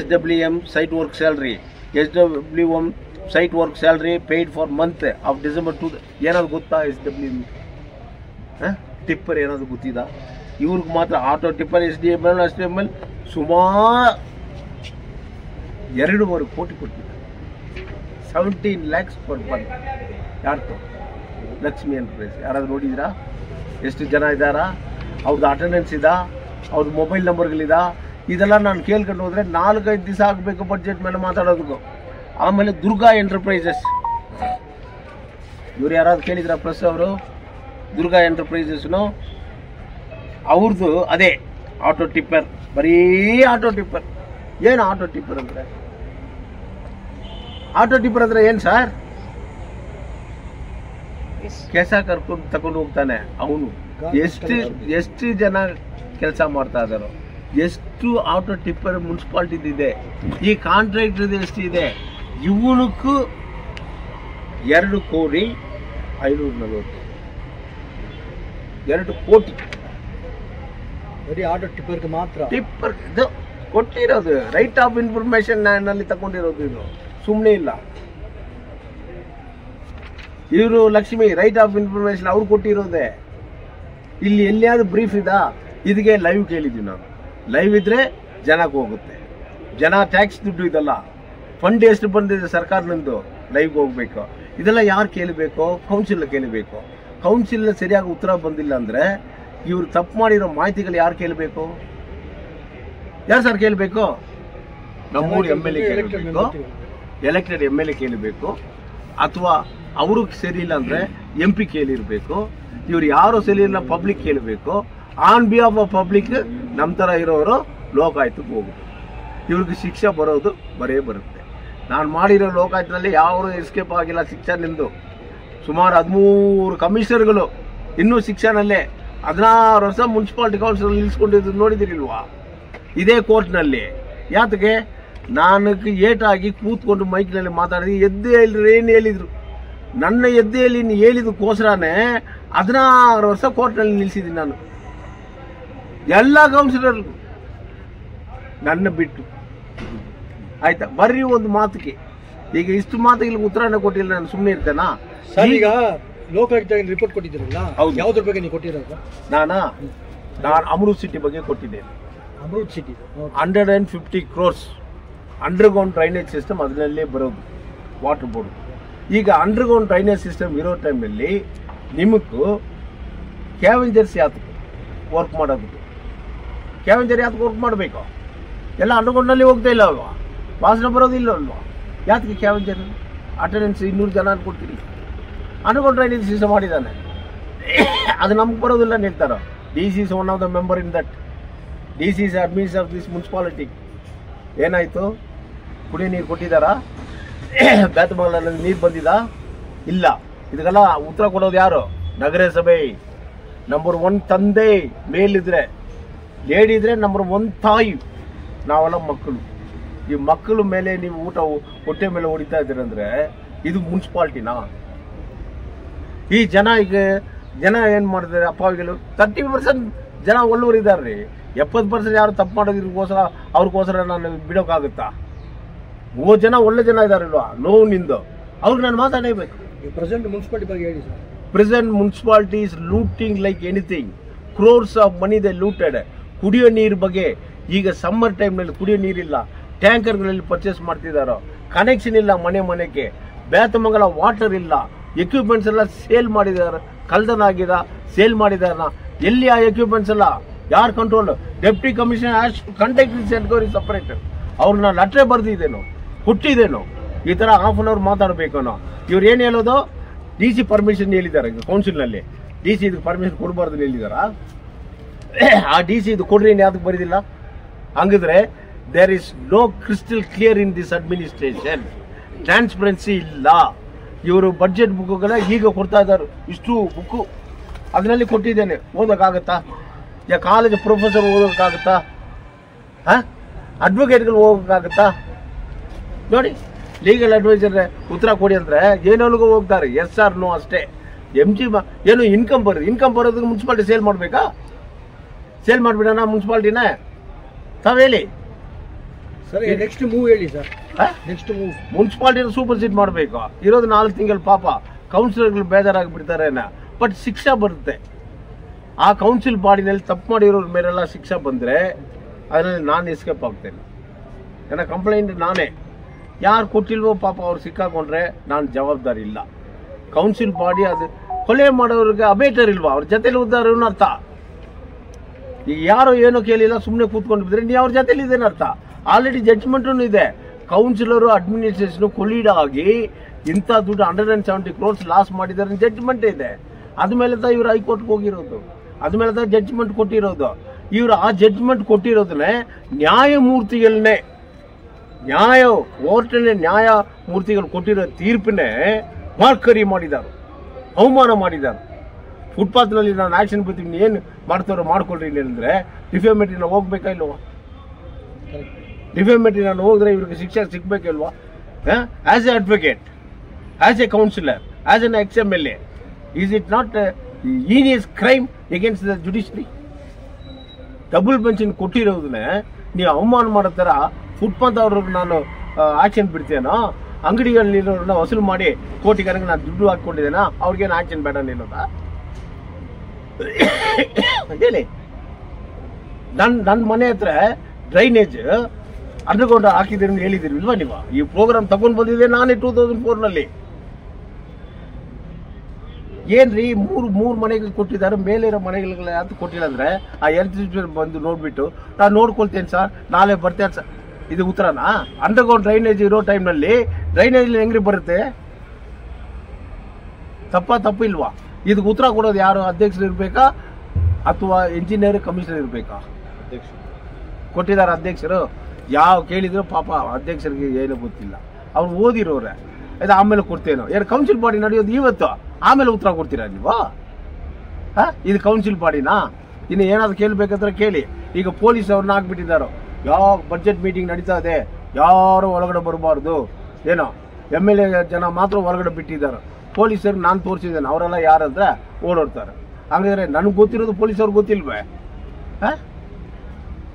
SWM site work salary, SWM site work salary paid for month of December 2. ಏನಾದ್ರು ಗೊತ್ತಾ? SWM ಟಿಪ್ಪರ್ ಏನಾದ್ರು ಗೊತ್ತಿದಾ? ಇವ್ರಿಗೆ ಮಾತ್ರ ಆಟೋ ಟಿಪ್ಪರ್ SDML ಸುಮಾರು 2.5 ಕೋಟಿ ಕೊಟ್ಟಿದ್ದಾರೆ. 17 lakhs ಪರ್ ಮಂತ್. ಯಾರ್ದು? ಲಕ್ಷ್ಮಿ ಎಂಟರ್ಪ್ರೈಸ್. ಯಾರಾದ್ರು ನೋಡಿದಿರಾ? ಎಷ್ಟು ಜನ ಇದ್ದಾರಾ? ಅವ್ರದ್ದು ಅಟೆಂಡೆನ್ಸ್ ಇದಾ? ಅವ್ರದ್ದು ಮೊಬೈಲ್ ನಂಬರ್ಗಳಿದಾ? ಇದೆಲ್ಲ ನಾನು ಕೇಳ್ಕೊಂಡು ಹೋದ್ರೆ 4-5 ದಿವಸ ಆಗಬೇಕು ಬಡ್ಜೆಟ್ ಮೇಲೆ ಮಾತಾಡೋದಕ್ಕೂ. ಆಮೇಲೆ ದುರ್ಗಾ ಎಂಟರ್ಪ್ರೈಸಸ್, ಇವ್ರು ಯಾರಾದ್ರು ಕೇಳಿದ್ರ? ಪ್ರೆಸ್ ಅವರು ದುರ್ಗಾ ಎಂಟರ್ಪ್ರೈಸಸ್ನು ಅವ್ರದ್ದು ಅದೇ ಆಟೋ ಟಿಪ್ಪರ್, ಬರೀ ಆಟೋ ಟಿಪ್ಪರ್. ಏನು ಆಟೋ ಟಿಪ್ಪರ್ ಅಂದ್ರೆ? ಆಟೋ ಟಿಪ್ಪರ್ ಅಂದ್ರೆ ಏನು ಸರ್? ಕೆಸ ಕರ್ಕೊಂಡು ತಗೊಂಡು ಹೋಗ್ತಾನೆ ಅವನು. ಎಷ್ಟು ಜನ ಕೆಲಸ ಮಾಡ್ತಾ ಇದ್ದಾರೋ, ಎಷ್ಟು ಆಟೋ ಟಿಪ್ಪರ್ ಮುನ್ಸಿಪಾಲ್ಟಿದು ಇದೆ, ಈ ಕಾಂಟ್ರಾಕ್ಟರ್ ಎಷ್ಟು ಇದೆ? ಇವನಕ್ಕೂ 2,540,000. 2 ಕೋಟಿ ಬರೀ ಆಟೋ ಟಿಪ್ಪರ್ಗೆ ಮಾತ್ರ. ಟಿಪ್ಪರ್ ಇದು ಕೊಟ್ಟಿರೋದು ರೈಟ್ ಆಫ್ ಇನ್ಫಾರ್ಮೇಶನ್ ನಲ್ಲಿ ತಗೊಂಡಿರೋದು, ಇದು ಸುಮ್ಮನೆ ಇಲ್ಲ. ಇವರು ಲಕ್ಷ್ಮಿ ರೈಟ್ ಆಫ್ ಇನ್ಫಾರ್ಮೇಶನ್ ಅವ್ರು ಕೊಟ್ಟಿರೋದೆ. ಇಲ್ಲಿ ಎಲ್ಲಿಯಾದ್ರೂ ಬ್ರೀಫ್ ಇದಾ? ಇದಕ್ಕೆ ಲೈವ್ ಕೇಳಿದ್ವಿ ನಾವು. ಲೈವ್ ಇದ್ರೆ ಜನಕ್ಕೆ ಹೋಗುತ್ತೆ. ಜನ ಟ್ಯಾಕ್ಸ್ ದುಡ್ಡು ಇದಲ್ಲ, ಫಂಡ್ ಎಷ್ಟು ಬಂದಿದೆ ಸರ್ಕಾರನಿಂದು, ಲೈವ್ಗೆ ಹೋಗ್ಬೇಕು. ಇದೆಲ್ಲ ಯಾರು ಕೇಳಬೇಕು? ಕೌನ್ಸಿಲ್ ಕೇಳಬೇಕು. ಕೌನ್ಸಿಲ್ ಸರಿಯಾಗಿ ಉತ್ತರ ಬಂದಿಲ್ಲ ಅಂದ್ರೆ ಇವ್ರು ತಪ್ಪು ಮಾಡಿರೋ ಮಾಹಿತಿಗಳು ಯಾರು ಕೇಳಬೇಕು? ಯಾರು ಸರ್ ಕೇಳಬೇಕು? ನಮ್ಮೂರು MLA ಕೇಳಬೇಕು, ಎಲೆಕ್ಟೆಡ್ MLA ಕೇಳಬೇಕು, ಅಥವಾ ಅವರು ಸರಿ ಇಲ್ಲ ಅಂದ್ರೆ MP ಕೇಳಿರ್ಬೇಕು. ಇವ್ರು ಯಾರು ಸರಿ ಇಲ್ಲ ಪಬ್ಲಿಕ್ ಕೇಳಬೇಕು. ಆನ್ ಬಿಹಾಫ್ ಆಫ್ ಪಬ್ಲಿಕ್ ನಮ್ಮ ಥರ ಇರೋರು ಲೋಕಾಯುಕ್ತಕ್ಕೆ ಹೋಗುತ್ತೆ. ಇವ್ರಿಗೆ ಶಿಕ್ಷೆ ಬರೋದು ಬರುತ್ತೆ. ನಾನು ಮಾಡಿರೋ ಲೋಕಾಯುಕ್ತದಲ್ಲಿ ಯಾರು ಎಸ್ಕೇಪ್ ಆಗಿಲ್ಲ ಶಿಕ್ಷಣದಿಂದ. ಸುಮಾರು 13 ಕಮಿಷನರ್ಗಳು ಇನ್ನೂ ಶಿಕ್ಷಣಲ್ಲೇ 16 ವರ್ಷ ಮುನ್ಸಿಪಾಲಿಟಿ ಕೌನ್ಸಿಲ್ ನಿಲ್ಲಿಸ್ಕೊಂಡಿದ್ದು ನೋಡಿದಿರಿಲ್ವಾ? ಇದೇ ಕೋರ್ಟ್ನಲ್ಲಿ. ಯಾತಕ್ಕೆ? ನಾನು ಏಟಾಗಿ ಕೂತ್ಕೊಂಡು ಮೈಕ್ನಲ್ಲಿ ಮಾತಾಡಿದ್ವಿ. ಎದ್ದು ಹೇಳಿದ್ರು, ಏನು ಹೇಳಿದ್ರು? ನನ್ನ ಎದ್ದು ಹೇಳಿ ಹೇಳಿದಕ್ಕೋಸ್ಕರನೇ 16 ವರ್ಷ ಕೋರ್ಟ್ನಲ್ಲಿ ನಿಲ್ಲಿಸಿದ್ದೀನಿ ನಾನು. ಎಲ್ಲ ಕೌನ್ಸಿಲರ್ ನನ್ನ ಬಿಟ್ಟು ಆಯ್ತಾ? ಬರ್ರಿ ಒಂದು ಮಾತಿಗೆ. ಈಗ ಇಷ್ಟು ಮಾತಿಗೆ ಉತ್ತರನೇ ಕೊಟ್ಟಿಲ್ಲ, ನಾನು ಸುಮ್ಮನೆ ಇರ್ತೇನಾ? ಈಗ ಲೋಕಾಯುಕ್ತ ರಿಪೋರ್ಟ್ ಕೊಟ್ಟಿದ್ದೀರಲ್ಲ, ಯಾವ್ದ್ರ ಬಗ್ಗೆ ನೀವು ಕೊಟ್ಟಿರೋದು? ನಾನು ಅಮೃತ್ ಸಿಟಿ ಬಗ್ಗೆ ಕೊಟ್ಟಿದ್ದೇನೆ. Amrit city 150 crores underground drainage system ಅದರಲ್ಲೇ ಬರೋದು, ವಾಟರ್ ಬೋರ್ಡ್. ಈಗ ಅಂಡರ್ಗ್ರೌಂಡ್ ಡ್ರೈನೇಜ್ ಸಿಸ್ಟಮ್ ಇರೋ ಟೈಮಲ್ಲಿ ನಿಮಗೂ ಕ್ಯಾವೆಂಜರ್ಸ್ ಯಾತಕ್ಕೆ ವರ್ಕ್ ಮಾಡೋದು? ಕ್ಯಾವೆಂಜರ್ ಯಾತಕ್ಕೆ ವರ್ಕ್ ಮಾಡಬೇಕು? ಎಲ್ಲ ಅಂಡರ್ಗ್ರೌಂಡ್ನಲ್ಲಿ ಹೋಗ್ತಾ ಇಲ್ಲ ಅಲ್ವಾ? ವಾಸನೆ ಬರೋದಿಲ್ಲ ಅಲ್ವಾ? ಯಾತಕ್ಕೆ ಕ್ಯಾವೆಂಜರ್? ಅಟೆಂಡೆನ್ಸ್ 200 ಜನ ಕೊಡ್ತೀರಿ. ಅಂಡರ್ಗ್ರೌಂಡ್ ಡ್ರೈನೇಜ್ ಸಿಸ್ಟಮ್ ಮಾಡಿದ್ದಾನೆ, ಅದು ನಮ್ಗೆ ಬರೋದಿಲ್ಲ ಅಂತ ಹೇಳ್ತಾರೆ. DC is one of the member in that. DC is admin of this municipality. ಏನಾಯ್ತು? ಕುಡಿಯೋ ನೀರು ಕೊಟ್ಟಿದ್ದಾರಾ? ಬೇತಮಂಗಲದಲ್ಲಿ ನೀರು ಬಂದಿದಾ? ಇಲ್ಲ. ಇದಕ್ಕೆಲ್ಲ ಉತ್ತರ ಕೊಡೋದು ಯಾರು? ನಗರಸಭೆ. ನಂಬರ್ 1 ತಂದೆ ಮೇಲಿದ್ರೆ, ಲೇಡಿ ಇದ್ರೆ ನಂಬರ್ 1 ತಾಯಿ. ನಾವೆಲ್ಲ ಮಕ್ಕಳು. ಈ ಮಕ್ಕಳ ಮೇಲೆ ನೀವು ಊಟ ಹೊಟ್ಟೆ ಮೇಲೆ ಹೊಡಿತಾ ಇದ್ದೀರಂದ್ರೆ ಇದು ಮುನ್ಸಿಪಾಲ್ಟಿನಾ? ಈ ಜನ ಏನ್ ಮಾಡ್ತಾರೆ? ಅಪ್ಪಾವಿಗಳು 30% ಜನ ಒಳ್ಳೆಯವರು ಇದ್ದಾರೆ. 70% ಯಾರು ತಪ್ಪು ಮಾಡೋದಕ್ಕೋಸ್ಕರ ಅವ್ರಿಗೋಸ್ಕರ ನಾನು ಬಿಡೋಕ್ಕಾಗುತ್ತಾ? 30 ಜನ ಒಳ್ಳೆ ಜನ ಇದಾರಲ್ವಾ, ನೋವಿನಿಂದ ಅವ್ರಿಗೆ ನಾನು ಮಾತಾಡಬೇಕು. ಪ್ರೆಸೆಂಟ್ ಮುನ್ಸಿಪಾಲಿಟಿ ಬಗ್ಗೆ ಹೇಳಿ sir. Present municipality is looting like anything. Crores of money they looted. ಕುಡಿಯೋ ನೀರು ಬಗ್ಗೆ ಈಗ ಸಮ್ಮರ್ ಟೈಮ್ನಲ್ಲಿ ಕುಡಿಯೋ ನೀರಿಲ್ಲ, ಟ್ಯಾಂಕರ್ಗಳಲ್ಲಿ ಪರ್ಚೇಸ್ ಮಾಡ್ತಿದ್ದಾರೋ, ಕನೆಕ್ಷನ್ ಇಲ್ಲ ಮನೆಗೆ, ಬೇತಮಂಗಲ ವಾಟರ್ ಇಲ್ಲ, ಎಕ್ವಿಪ್ಮೆಂಟ್ಸ್ ಎಲ್ಲ ಸೇಲ್ ಮಾಡಿದಾರ, ಕಳ್ದನಾಗಿದ ಸೇಲ್ ಮಾಡಿದಾರ. ಎಲ್ಲಿ ಆ ಎಕ್ವಿಪ್ಮೆಂಟ್ಸ್ ಎಲ್ಲ? ಯಾರು control? Deputy commissioner conduct enquiry separate. ಅವ್ರನ್ನ ಲೆಟ್ರೆ ಬರ್ದಿದ್ದೇನೋ, ಕೊಟ್ಟಿದ್ದೇನೋ, ಈ ತರ ಹಾಫ್ ಅನ್ ಅವರ್ ಮಾತಾಡಬೇಕನೋ. ಇವ್ರು ಏನು ಹೇಳೋದು? DC ಪರ್ಮಿಷನ್ ಹೇಳಿದ್ದಾರೆ ಕೌನ್ಸಿಲ್ನಲ್ಲಿ. DC ಇದಕ್ಕೆ ಪರ್ಮಿಷನ್ ಕೊಡಬಾರ್ದು ಹೇಳಿದಾರ. ಆ DC ಇದು ಕೊಡ್ರಿ ಯಾವ್ದಕ್ಕೆ ಬರೀದಿಲ್ಲ? ಹಂಗಿದ್ರೆ there is no crystal clear in this administration. Transparency ಇಲ್ಲ. ಇವರು ಬಡ್ಜೆಟ್ ಬುಕ್ಗಳ ಈಗ ಕೊಡ್ತಾ ಇದ್ದಾರೆ, ಇಷ್ಟು ಬುಕ್ಕು ಅದರಲ್ಲಿ ಕೊಟ್ಟಿದ್ದೇನೆ, ಓದೋಕ್ಕಾಗತ್ತಾ? ಯಾ ಕಾಲೇಜ್ ಪ್ರೊಫೆಸರ್ ಓದೋಕ್ಕಾಗತ್ತಾ? ಅಡ್ವೊಕೇಟ್ಗಳು ಹೋಗೋಕ್ಕಾಗತ್ತಾ? ನೋಡಿ, ಲೀಗಲ್ ಅಡ್ವೈಸರ್ ಉತ್ತರ ಕೊಡಿ ಅಂದರೆ ಏನೋನಿಗೂ ಹೋಗ್ತಾರೆ, ಎಸ್ ಆರ್ ನೋ ಅಷ್ಟೇ. ಏನು ಇನ್ಕಮ್ ಬರೋದಕ್ಕೆ ಮುನ್ಸಿಪಾಲ್ಟಿ ಸೇಲ್ ಮಾಡಬೇಕಾ? ಸೇಲ್ ಮಾಡಿಬಿಡೋಣ ಮುನ್ಸಿಪಾಲ್ಟಿನ? ತಾವು ಹೇಳಿ ಸರ್. ನೆಕ್ಸ್ಟ್ ಮೂವ್ ಹೇಳಿ ಸರ್. ನೆಕ್ಸ್ಟ್ ಮೂವ್ ಮುನ್ಸಿಪಾಲ್ಟಿನ ಸೂಪರ್ ಸೀಟ್ ಮಾಡಬೇಕು. ಇರೋದು 4 ತಿಂಗಳು, ಪಾಪ ಕೌನ್ಸಿಲರ್ಗಳು ಬೇಜಾರಾಗಿಬಿಡ್ತಾರೆ. ಬಟ್ ಶಿಕ್ಷೆ ಬರುತ್ತೆ. ಆ ಕೌನ್ಸಿಲ್ ಬಾಡಿನಲ್ಲಿ ತಪ್ಪು ಮಾಡಿರೋರ ಮೇಲೆಲ್ಲ ಶಿಕ್ಷೆ ಬಂದರೆ ಅದರಲ್ಲಿ ನಾನು ಎಸ್ಕೇಪ್ ಆಗ್ತೇನೆ. ನನ್ನ ಕಂಪ್ಲೇಂಟ್ ನಾನೇ. ಯಾರು ಕೊಟ್ಟಿಲ್ವೋ ಪಾಪ ಅವ್ರು ಸಿಕ್ಕಾಕೊಂಡ್ರೆ ನಾನು ಜವಾಬ್ದಾರಿ ಇಲ್ಲ. ಕೌನ್ಸಿಲ್ ಬಾಡಿ ಅದು ಕೊಲೆ ಮಾಡೋರಿಗೆ ಅಬೇಟರ್ ಇಲ್ವಾ? ಅವ್ರ ಜೊತೆಲಿ ಉದ್ದಾರ ಅರ್ಥ. ಈಗ ಯಾರೋ ಏನೋ ಕೇಳಿಲ್ಲ, ಸುಮ್ಮನೆ ಕೂತ್ಕೊಂಡು ಬಿದ್ರೆ ನೀವು ಅವ್ರ ಜೊತೆಲಿ ಇದೇನು ಅರ್ಥ? ಆಲ್ರೆಡಿ ಜಡ್ಜ್ಮೆಂಟೂ ಇದೆ. ಕೌನ್ಸಿಲರು ಅಡ್ಮಿನಿಸ್ಟ್ರೇಷನ್ ಕೊಲೀಡ್ ಆಗಿ ಇಂಥ ದುಡ್ಡು 170 crores ಲಾಸ್ ಮಾಡಿದ್ದಾರೆ, ಜಡ್ಜ್ಮೆಂಟ್ ಇದೆ. ಅದ್ಮೇಲೆ ಇವರು ಹೈಕೋರ್ಟ್ಗೆ ಹೋಗಿರೋದು, ಅದ್ಮೇಲೆ ಜಡ್ಜ್ಮೆಂಟ್ ಕೊಟ್ಟಿರೋದು. ಇವರು ಆ ಜಡ್ಜ್ಮೆಂಟ್ ಕೊಟ್ಟಿರೋದನ್ನೇ ನ್ಯಾಯಮೂರ್ತಿಗಳನ್ನೇ ಕೋರ್ಟಲ್ಲಿ ನ್ಯಾಯಮೂರ್ತಿಗಳು ಕೊಟ್ಟಿರೋ ತೀರ್ಪನ್ನೇ ಮಾರ್ಕರಿ ಮಾಡಿದ್ದಾರೆ, ಅವಮಾನ ಮಾಡಿದ್ದಾರೆ. ಫುಟ್ಪಾತ್ನಲ್ಲಿ ನಾನು ಆಕ್ಷನ್ ಬರ್ತೀನಿ, ಏನು ಮಾಡ್ತಾರೋ ಮಾಡ್ಕೊಳ್ರಿ ಅಂದರೆ ಡಿಫೆಮೇಟರಿ ನಾವು ಹೋಗ್ಬೇಕಾ ಇಲ್ವಾ? ಡಿಫೆಮೇಟರಿ ನಾನು ಹೋದ್ರೆ ಇವ್ರಿಗೆ ಶಿಕ್ಷೆ ಸಿಗ್ಬೇಕಿಲ್ವಾ? As a advocate, as a councillor, as an ex-MLA, is it not heinous crime against the judiciary? Double ಬೆಂಚಿನ ಕೊಟ್ಟಿರೋದನ್ನೇ ನೀವು ಅವಮಾನ ಮಾಡೋ ಥರ ಫುಟ್ಪಾತ್ ಅವ್ರಿಗೆ ನಾನು ಆಕ್ಷನ್ ಬಿಡ್ತೇನೋ? ಅಂಗಡಿಗಳಲ್ಲಿರೋರನ್ನ ವಸೂಲು ಮಾಡಿ ಕೋಟಿಗಾರಿಗೆ ನಾನು ದುಡ್ಡು ಹಾಕ್ಕೊಂಡಿದ್ದೇನಾ? ಅವ್ರಿಗೇನು ಆಕ್ಷನ್ ಬೇಡ ಅನ್ನೋದಾ? ಹೇಳಿ. ನನ್ನ ಮನೆ ಹತ್ರ ಡ್ರೈನೇಜ್ ಅಂಡರ್ಗ್ರೌಂಡ್ ಹಾಕಿದ್ದೀರಿ ಅಂತ ಹೇಳಿದಿರಿ ಇಲ್ವಾ ನೀವು? ಈ ಪ್ರೋಗ್ರಾಮ್ ತಗೊಂಡು ಬಂದಿದೆ ನಾನೇ 2004ನಲ್ಲಿ. ಏನ್ರಿ ಮೂರು ಮನೆಗಳು ಕೊಟ್ಟಿದ್ದಾರೆ, ಮೇಲೆ ಇರೋ ಮನೆಗಳ ಯಾರು ಕೊಟ್ಟಿಲ್ಲ ಅಂದ್ರೆ ಆ ಎಲೆಕ್ಟ್ರಿಸಿಟಿ ಬಂದು ನೋಡ್ಬಿಟ್ಟು ನಾನು ನೋಡ್ಕೊಳ್ತೇನೆ ಸರ್, ನಾಳೆ ಬರ್ತೇನೆ ಸರ್, ಇದು ಉತ್ತರನಾ? ಅಂಡರ್ಗ್ರೌಂಡ್ ಡ್ರೈನೇಜ್ ಇರೋ ಟೈಮ್ನಲ್ಲಿ ಡ್ರೈನೇಜ್ ಹೆಂಗ್ರಿ ಬರುತ್ತೆ? ತಪ್ಪು ಇಲ್ವಾ? ಇದಕ್ಕೆ ಉತ್ತರ ಕೊಡೋದು ಯಾರು? ಅಧ್ಯಕ್ಷರು ಇರ್ಬೇಕಾ ಅಥವಾ ಇಂಜಿನಿಯರ್ ಕಮಿಷನರ್ ಇರ್ಬೇಕಾ? ಕೊಟ್ಟಿದ್ದಾರೆ ಅಧ್ಯಕ್ಷರು. ಯಾವ ಕೇಳಿದ್ರು ಪಾಪ ಅಧ್ಯಕ್ಷರಿಗೆ ಏನು ಗೊತ್ತಿಲ್ಲ, ಅವ್ರು ಓದಿರೋರೆ. ಇದು ಆಮೇಲೆ ಕೊಡ್ತೇನೋ? ಏನು ಕೌನ್ಸಿಲ್ ಬಾಡಿ ನಡೆಯೋದು ಇವತ್ತು, ಆಮೇಲೆ ಉತ್ತರ ಕೊಡ್ತೀರಾ ನೀವು? ಇದು ಕೌನ್ಸಿಲ್ ಬಾಡಿನಾ? ಇನ್ನು ಏನಾದ್ರು ಕೇಳಬೇಕಾದ್ರೆ ಕೇಳಿ. ಈಗ ಪೊಲೀಸ್ ಅವ್ರನ್ನ ಹಾಕ್ಬಿಟ್ಟಿದ್ದಾರೋ, ಯಾವ ಬಡ್ಜೆಟ್ ಮೀಟಿಂಗ್ ನಡೀತಾ ಇದೆ, ಯಾರು ಒಳಗಡೆ ಬರಬಾರ್ದು, ಏನೋ MLA ಜನ ಮಾತ್ರ ಒಳಗಡೆ ಬಿಟ್ಟಿದ್ದಾರೆ. ಪೊಲೀಸರು ನಾನು ತೋರಿಸಿದ್ದೇನೆ, ಅವರೆಲ್ಲ ಯಾರಂದ್ರೆ ಓಡೋಡ್ತಾರೆ. ಹಾಗಾದ್ರೆ ನನಗೆ ಗೊತ್ತಿರೋದು ಪೊಲೀಸವ್ರಿಗೆ ಗೊತ್ತಿಲ್ವೇ?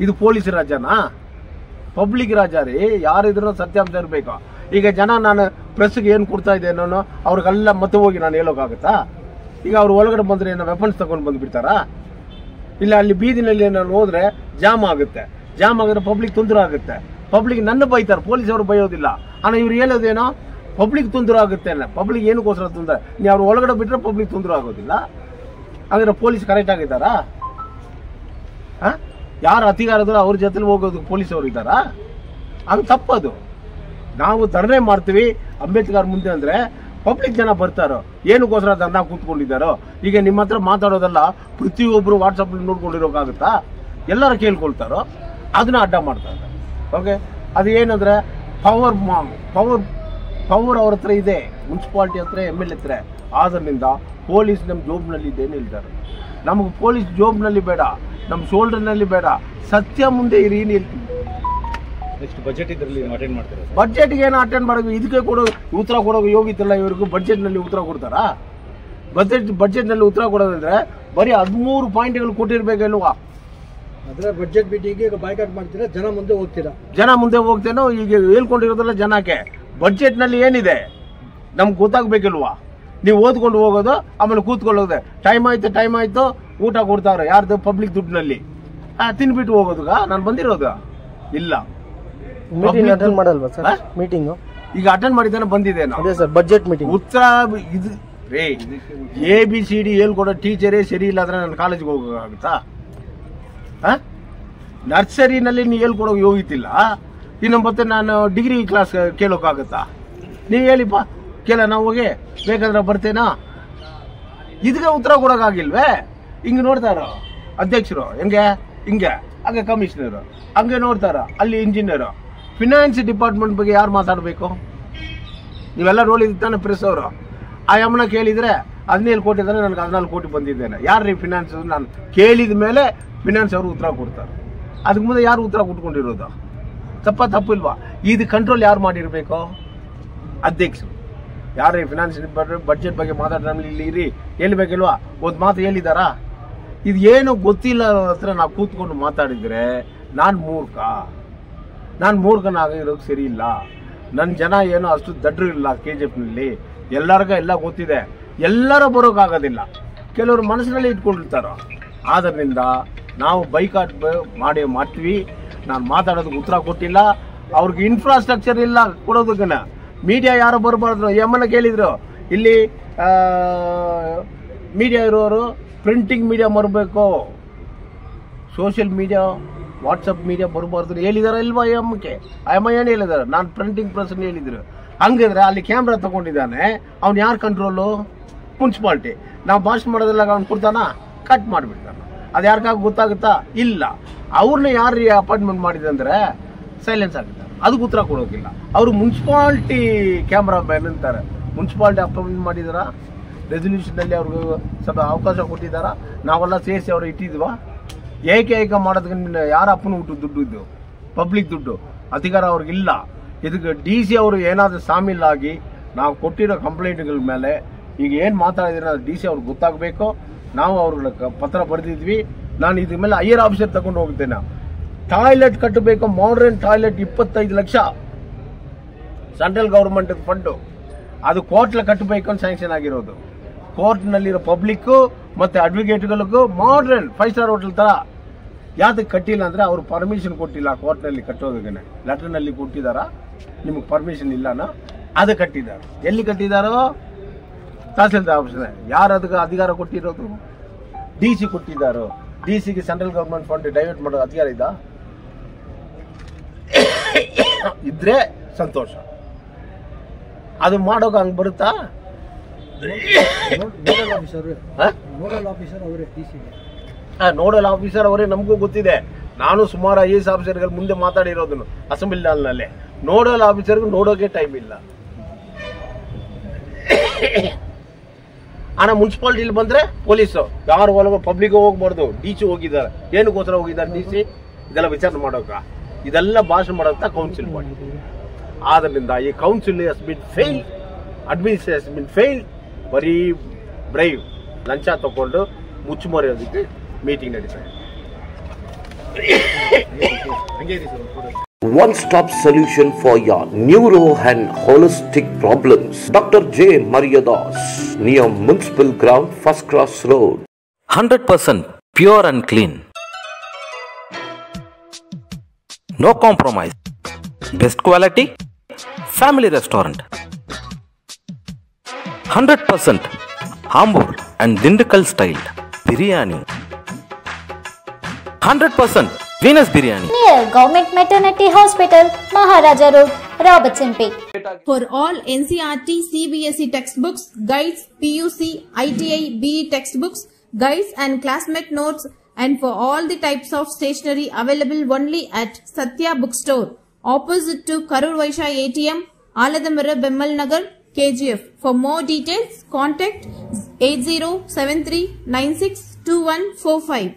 ಇದು ಪೊಲೀಸ್ ರಾಜ್ಯನಾ? ಪಬ್ಲಿಕ್ ರಾಜ್ಯ ರೀ. ಯಾರಿದ್ರು ಸತ್ಯಾಂಶ ಇರಬೇಕು. ಈಗ ಜನ ನಾನು ಪ್ರೆಸ್ಗೆ ಏನು ಕೊಡ್ತಾ ಇದ್ದೇನೋ ಅವ್ರಿಗೆಲ್ಲ ಮತ್ತೆ ಹೋಗಿ ನಾನು ಹೇಳೋಕ್ಕಾಗತ್ತಾ? ಈಗ ಅವ್ರು ಒಳಗಡೆ ಬಂದರೆ ಏನೋ ವೆಪನ್ಸ್ ತಗೊಂಡು ಬಂದುಬಿಡ್ತಾರಾ? ಇಲ್ಲ ಅಲ್ಲಿ ಬೀದಿನಲ್ಲಿ ನಾನು ಹೋದ್ರೆ ಜಾಮ್ ಆಗುತ್ತೆ. ಜಾಮ್ ಆಗಿದ್ರೆ ಪಬ್ಲಿಕ್ ತೊಂದರೆ ಆಗುತ್ತೆ. ಪಬ್ಲಿಕ್ ನನ್ನ ಬೈತಾರೆ, ಪೊಲೀಸ್ ಅವರು ಬೈಯೋದಿಲ್ಲ. ஆனால் ಇವ್ರು ಹೇಳೋದೇನೋ ಪಬ್ಲಿಕ್ ತೊಂದರೆ ಆಗುತ್ತೆ ಅಲ್ಲ. ಪಬ್ಲಿಕ್ ಏನಕ್ಕೋಸ್ಕರ ತೊಂದರೆ? ನೀವು ಅವ್ರು ಒಳಗಡೆ ಬಿಟ್ಟರೆ ಪಬ್ಲಿಕ್ ತೊಂದರೆ ಆಗೋದಿಲ್ಲ. ಹಾಗಾದ್ರೆ ಪೊಲೀಸ್ ಕರೆಕ್ಟ್ ಆಗಿದ್ದಾರಾ? ಯಾರು ಅಧಿಕಾರದ್ರು ಅವ್ರ ಜೊತೆಲಿ ಹೋಗೋದು ಪೊಲೀಸ್ ಅವರು ಇದ್ದಾರಾ? ಅದು ತಪ್ಪದು. ನಾವು ಧರಣೆ ಮಾಡ್ತೀವಿ ಅಂಬೇಡ್ಕರ್ ಮುಂದೆ ಅಂದರೆ ಪಬ್ಲಿಕ್ ಜನ ಬರ್ತಾರೋ, ಏನಕ್ಕೋಸ್ಕರ ಧರ್ನಾ ಕೂತ್ಕೊಂಡಿದ್ದಾರೋ? ಈಗ ನಿಮ್ಮ ಹತ್ರ ಮಾತಾಡೋದಲ್ಲ, ಪ್ರತಿಯೊಬ್ಬರು ವಾಟ್ಸಪ್ಪಲ್ಲಿ ನೋಡ್ಕೊಂಡಿರೋಕ್ಕಾಗುತ್ತಾ? ಎಲ್ಲರೂ ಕೇಳ್ಕೊಳ್ತಾರೋ, ಅದನ್ನ ಅಡ್ಡ ಮಾಡ್ತಾರೆ. ಓಕೆ, ಅದು ಏನಂದ್ರೆ ಪವರ್ ಅವ್ರ ಹತ್ರ ಇದೆ, ಮುನ್ಸಿಪಾಲ್ಟಿ ಹತ್ರ, MLA ಹತ್ರ. ಆದ್ದರಿಂದ ಪೊಲೀಸ್ ನಮ್ಮ ಜೋಬ್ನಲ್ಲಿ ಇದೆ ಹೇಳ್ತಾರೆ. ನಮಗೆ ಪೊಲೀಸ್ ಜೋಬ್ನಲ್ಲಿ ಬೇಡ, ನಮ್ಮ ಶೋಲ್ಡರ್ನಲ್ಲಿ ಬೇಡ. ಸತ್ಯ ಮುಂದೆ ಇರಿ ಹೇಳ್ತೀವಿ. ನೆಕ್ಸ್ಟ್ ಬಜೆಟ್ ಇದರಲ್ಲಿ ಅಟೆಂಡ್ ಮಾಡ್ತಾರೆ. ಬಜೆಟ್ಗೆ ಏನು ಅಟೆಂಡ್ ಮಾಡೋದು? ಇದಕ್ಕೆ ಉತ್ತರ ಕೊಡೋ ಯೋಗಿತಿಲ್ಲ ಇವ್ರಿಗೂ. ಬಜೆಟ್ನಲ್ಲಿ ಉತ್ತರ ಕೊಡ್ತಾರಾ? ಬಜೆಟ್ನಲ್ಲಿ ಉತ್ತರ ಕೊಡೋದಂದ್ರೆ ಬರೀ 13 ಪಾಯಿಂಟ್ಗಳು ಕೊಟ್ಟಿರ್ಬೇಕಲ್ವಾ? ಅದರ ಬಜೆಟ್ ಮೀಟಿಂಗ್ ಈಗ ಬಾಯ್ಕಾಟ್ ಮಾಡ್ತೀರಾ, ಜನ ಮುಂದೆ ಹೋಗ್ತೀರಾ? ಜನ ಮುಂದೆ ಹೋಗ್ತೇನೋ? ಈಗ ಹೇಳ್ಕೊಂಡಿರೋದಲ್ಲ ಜನಕ್ಕೆ. ಬಜೆಟ್ನಲ್ಲಿ ಏನಿದೆ ನಮ್ಗೆ ಗೊತ್ತಾಗ್ಬೇಕಿಲ್ವಾ? ನೀವು ಓದ್ಕೊಂಡು ಹೋಗೋದು, ಆಮೇಲೆ ಕೂತ್ಕೊಳ್ಳೋದೆ. ಟೈಮ್ ಆಯ್ತು ಊಟ ಕೊಡ್ತಾರೆ. ಯಾರ್ದು? ಪಬ್ಲಿಕ್ ದುಡ್ಡಿನಲ್ಲಿ. ತಿನ್ಬಿಟ್ಟು ಹೋಗೋದುಗ ನಾನು ಬಂದಿರೋದು ಇಲ್ಲ. ಮೀಟಿಂಗ್ ಅಟೆಂಡ್ ಮಾಡಲ್ವಾ ಸರ್? ಮೀಟಿಂಗ್ ಈಗ ಅಟೆಂಡ್ ಮಾಡಿದ್ದಾನೆ, ಬಂದಿದೆ. ಅದೇ ಸರ್ ಬಜೆಟ್ ಮೀಟಿಂಗ್. ಉತ್ತರ ಇದು ರೇ, ABCD ಹೇಳ್ಕೊಡೋ ಟೀಚರೇ ಸರಿ ಇಲ್ಲ ಅಂದ್ರೆ ನಾನು ಕಾಲೇಜ್ಗೆ ಹೋಗೋಕ್ಕಾಗುತ್ತಾ? ನರ್ಸರಿನಲ್ಲಿ ನೀವು ಹೇಳ್ಕೊಡೋ ಯೋಗಿತಿಲ್ಲ, ಇನ್ನು ಮತ್ತೆ ನಾನು ಡಿಗ್ರಿ ಕ್ಲಾಸ್ ಕೇಳೋಕ್ಕಾಗತ್ತಾ? ನೀವು ಹೇಳಿಪ್ಪ, ಕೇಳ ನಾವು ಹೋಗಿ ಬೇಕಾದ್ರೆ ಬರ್ತೇನಾ? ಇದಕ್ಕೆ ಉತ್ತರ ಕೊಡೋಕ್ಕಾಗಿಲ್ವೇ? ಹಿಂಗೆ ನೋಡ್ತಾರೋ ಅಧ್ಯಕ್ಷರು, ಹಿಂಗೆ ಹಾಗೆ ಕಮಿಷನರು, ಹಂಗೆ ನೋಡ್ತಾರ ಅಲ್ಲಿ ಇಂಜಿನಿಯರು. ಫಿನಾನ್ಸ್ ಡಿಪಾರ್ಟ್ಮೆಂಟ್ ಬಗ್ಗೆ ಯಾರು ಮಾತಾಡಬೇಕು? ನೀವೆಲ್ಲ ನೋಡಿದ ತಾನೆ ಪ್ರೆಸ್ ಅವರು. ಆ ಯಮನ ಕೇಳಿದರೆ 17 ಕೋಟಿ ಇದ್ದಾರೆ, ನನಗೆ 14 ಕೋಟಿ ಬಂದಿದ್ದೇನೆ. ಯಾರು ಫಿನಾನ್ಸ್? ನಾನು ಕೇಳಿದ ಮೇಲೆ ಫಿನಾನ್ಸ್ ಅವರು ಉತ್ತರ ಕೊಡ್ತಾರೆ. ಅದಕ್ಕೆ ಮುಂದೆ ಯಾರು ಉತ್ತರ ಕೊಟ್ಕೊಂಡಿರೋದು? ತಪ್ಪಿಲ್ವಾ? ಇದು ಕಂಟ್ರೋಲ್ ಯಾರು ಮಾಡಿರಬೇಕು? ಅಧ್ಯಕ್ಷರು. ಯಾರು ಫಿನಾನ್ಸ್ ಬಡ್ಜೆಟ್ ಬಗ್ಗೆ ಮಾತಾಡೋದ್ರಲ್ಲಿ ಇಲ್ಲಿ ಇರಿ ಹೇಳ್ಬೇಕಿಲ್ವಾ? ಒಂದು ಮಾತು ಹೇಳಿದಾರಾ? ಇದು ಏನು ಗೊತ್ತಿಲ್ಲ ಹತ್ರ ನಾವು ಕೂತ್ಕೊಂಡು ಮಾತಾಡಿದರೆ ನಾನು ಮೂರ್ಖನಾಗಿರೋದು ಸರಿ ಇಲ್ಲ. ನನ್ನ ಜನ ಏನೋ ಅಷ್ಟು ದಡ್ರು ಇಲ್ಲ. KGFನಲ್ಲಿ ಎಲ್ಲರಿಗೂ ಎಲ್ಲ ಗೊತ್ತಿದೆ. ಎಲ್ಲರೂ ಬರೋಕ್ಕಾಗೋದಿಲ್ಲ, ಕೆಲವರು ಮನಸ್ಸಿನಲ್ಲಿ ಇಟ್ಕೊಂಡಿರ್ತಾರೋ. ಆದ್ದರಿಂದ ನಾವು ಬೈಕಾಟ್ ಮಾಡ್ತೀವಿ. ನಾನು ಮಾತಾಡೋದಕ್ಕೆ ಉತ್ತರ ಕೊಟ್ಟಿಲ್ಲ. ಅವ್ರಿಗೆ ಇನ್ಫ್ರಾಸ್ಟ್ರಕ್ಚರ್ ಇಲ್ಲ ಕೊಡೋದಕ್ಕೆ. ಮೀಡಿಯಾ ಯಾರು ಬರಬಾರ್ದು ಯಮ್ಮನ ಕೇಳಿದ್ರು. ಇಲ್ಲಿ ಮೀಡಿಯಾ ಇರೋರು ಪ್ರಿಂಟಿಂಗ್ ಮೀಡಿಯಾ ಬರಬೇಕು, ಸೋಷಿಯಲ್ ಮೀಡಿಯಾ ವಾಟ್ಸಪ್ ಮೀಡಿಯಾ ಬರಬಾರ್ದು ಹೇಳಿದಾರ ಇಲ್ವಾ? ಅಮ್ಮ ಏನು ಹೇಳಿದಾರೆ? ನಾನು ಪ್ರಿಂಟಿಂಗ್ ಪ್ರೆಸ್ ಹೇಳಿದ್ರು. ಹಂಗಿದ್ರೆ ಅಲ್ಲಿ ಕ್ಯಾಮ್ರಾ ತಗೊಂಡಿದ್ದಾನೆ, ಅವ್ನು ಯಾರು ಕಂಟ್ರೋಲು? ಮುನ್ಸಿಪಾಲ್ಟಿ. ನಾವು ಭಾಷಣ ಮಾಡೋದಿಲ್ಲ, ಅವ್ನು ಕೊಡ್ತಾನ, ಕಟ್ ಮಾಡಿಬಿಡ್ತಾನೆ. ಅದು ಯಾರಿಗಾಗ ಗೊತ್ತಾಗುತ್ತಾ? ಇಲ್ಲ. ಅವ್ರನ್ನ ಯಾರು ಅಪಾಯಿಂಟ್ಮೆಂಟ್ ಮಾಡಿದೆ ಅಂದರೆ ಸೈಲೆನ್ಸ್ ಆಗಿದ್ದಾರೆ. ಅದಕ್ಕೆ ಉತ್ತರ ಕೊಡೋಕಿಲ್ಲ. ಅವರು ಮುನ್ಸಿಪಾಲ್ಟಿ ಕ್ಯಾಮ್ರಾ ಮ್ಯಾನ್ ಅಂತಾರೆ. ಮುನ್ಸಿಪಾಲ್ಟಿ ಅಪಾಯಿಂಟ್ಮೆಂಟ್ ಮಾಡಿದಾರ? ರೆಸಲ್ಯೂಷನಲ್ಲಿ ಅವ್ರಿಗೆ ಸ್ವಲ್ಪ ಅವಕಾಶ ಕೊಟ್ಟಿದ್ದಾರ? ನಾವೆಲ್ಲ ಸೇರಿಸಿ ಅವರು ಇಟ್ಟಿದ್ವಾ? ಏಕ ಮಾಡೋದಕ್ಕೆ ಯಾರ ಅಪ್ಪನ ಹುಟ್ಟು ದುಡ್ಡು ಇದ್ದು? ಪಬ್ಲಿಕ್ ದುಡ್ಡು. ಅಧಿಕಾರ ಅವ್ರಿಗಿಲ್ಲ. ಇದಕ್ಕೆ DC ಅವರು ಏನಾದರೂ ಶಾಮೀಲಾಗಿ ನಾವು ಕೊಟ್ಟಿರೋ ಕಂಪ್ಲೇಂಟ್ಗಳ ಮೇಲೆ ಈಗ ಏನು ಮಾತಾಡಿದ್ರೆ ಅದು DC ಅವ್ರಿಗೆ ಗೊತ್ತಾಗಬೇಕು. ನಾವು ಅವ್ರಿಗೆ ಪತ್ರ ಬರೆದಿದ್ವಿ. ನಾನು ಇದ್ರ ಮೇಲೆ ಹೈಯರ್ ಆಫೀಸರ್ ತಗೊಂಡು ಹೋಗ್ತೇನೆ. ಟಾಯ್ಲೆಟ್ ಕಟ್ಟಬೇಕು, modern toilet 25 lakh central government fund. ಅದು ಕೋರ್ಟ್ಲ ಕಟ್ಟಬೇಕು ಅಂತ ಸ್ಯಾಂಕ್ಷನ್ ಆಗಿರೋದು. ಕೋರ್ಟ್ನಲ್ಲಿರೋ ಪಬ್ಲಿಕ್ಕು ಮತ್ತು ಅಡ್ವೊಕೇಟ್ಗಳಿಗೂ ಮಾಡರ್ನ್ 5 ಸ್ಟಾರ್ ಹೋಟೆಲ್ ಥರ. ಯಾತಕ್ಕೆ ಕಟ್ಟಿಲ್ಲ ಅಂದರೆ ಅವರು ಪರ್ಮಿಷನ್ ಕೊಟ್ಟಿಲ್ಲ ಕೋರ್ಟ್ನಲ್ಲಿ ಕಟ್ಟೋದಕ್ಕೆ. ಲೆಟರ್ನಲ್ಲಿ ಕೊಟ್ಟಿದ್ದಾರಾ? ನಿಮಗೆ ಪರ್ಮಿಷನ್ ಇಲ್ಲನಾ? ಅದು ಕಟ್ಟಿದ್ದಾರೆ. ಎಲ್ಲಿ ಕಟ್ಟಿದ್ದಾರೋ? ತಹಸೀಲ್ದಾರ್ ಆಫೀಸ್ನ. ಯಾರು ಅದಕ್ಕೆ ಅಧಿಕಾರ ಕೊಟ್ಟಿರೋದು? DC ಕೊಟ್ಟಿದ್ದಾರೋ? DCಗೆ ಸೆಂಟ್ರಲ್ ಗೌರ್ಮೆಂಟ್ ಫಂಡ್ ಡೈವರ್ಟ್ ಮಾಡೋ ಅಧಿಕಾರ ಇದ್ರೆ ಸಂತೋಷ. ಅದು ಮಾಡೋಕೆ ಹಂಗೆ ಬರುತ್ತಾ? ನೋಡಲ್ ಆಫೀಸರ್ ಅವರೇ. ನಮಗೂ ಗೊತ್ತಿದೆ. ನಾನು ಸುಮಾರು IAS ಆಫೀಸರ್ಗಳು ಮುಂದೆ ಮಾತಾಡಿರೋದನ್ನು ಅಸೆಂಬ್ಲಿ ಹಾಲ್ನಲ್ಲಿ. ನೋಡಲ್ ಆಫೀಸರ್ಗೂ ನೋಡೋಕೆ ಟೈಮ್ ಇಲ್ಲ. ಆನ ಮುನ್ಸಿಪಾಲಿಟಿಲಿ ಬಂದ್ರೆ ಪೊಲೀಸು ಯಾರು ಒಳಗೆ ಪಬ್ಲಿಕ್ ಹೋಗ್ಬಾರ್ದು. DC ಹೋಗಿದ್ದಾರೆ. ಏನಕ್ಕೋಸ್ಕರ ಹೋಗಿದ್ದಾರೆ DC? ಇದೆಲ್ಲ ವಿಚಾರಣೆ ಮಾಡೋಕ. ಇದೆಲ್ಲ ಭಾಷೆ ಮಾಡೋಂಥ ಕೌನ್ಸಿಲ್ ಮಾಡಿ. ಆದ್ದರಿಂದ ಈ council has been fail, administration has been fail. ಬರೀ ಬ್ರೈವ್ ಲಂಚ ತಗೊಂಡು ಮುಚ್ಚುಮರೆಯೋದಕ್ಕೆ ಮೀಟಿಂಗ್ ನಡೀತಾರೆ. One-stop solution for your neuro and holistic problems. Dr. J. Mariadas, near Municipal Ground, First Cross Road. 100% pure and clean. No compromise. Best quality. Family restaurant. 100% Hambur and Dindukal style biryani. 100% Venus biryani. Near Government Maternity Hospital, Maharaja Road, Robertsonpet. For all NCERT, CBSE textbooks, guides, PUC, ITI, BE textbooks, guides and classmate notes, and for all the types of stationery available only at Satya Bookstore, opposite to Karur Vaishya ATM, Aladamara, Bemmal Nagar, KGF. For more details, contact 8073962145.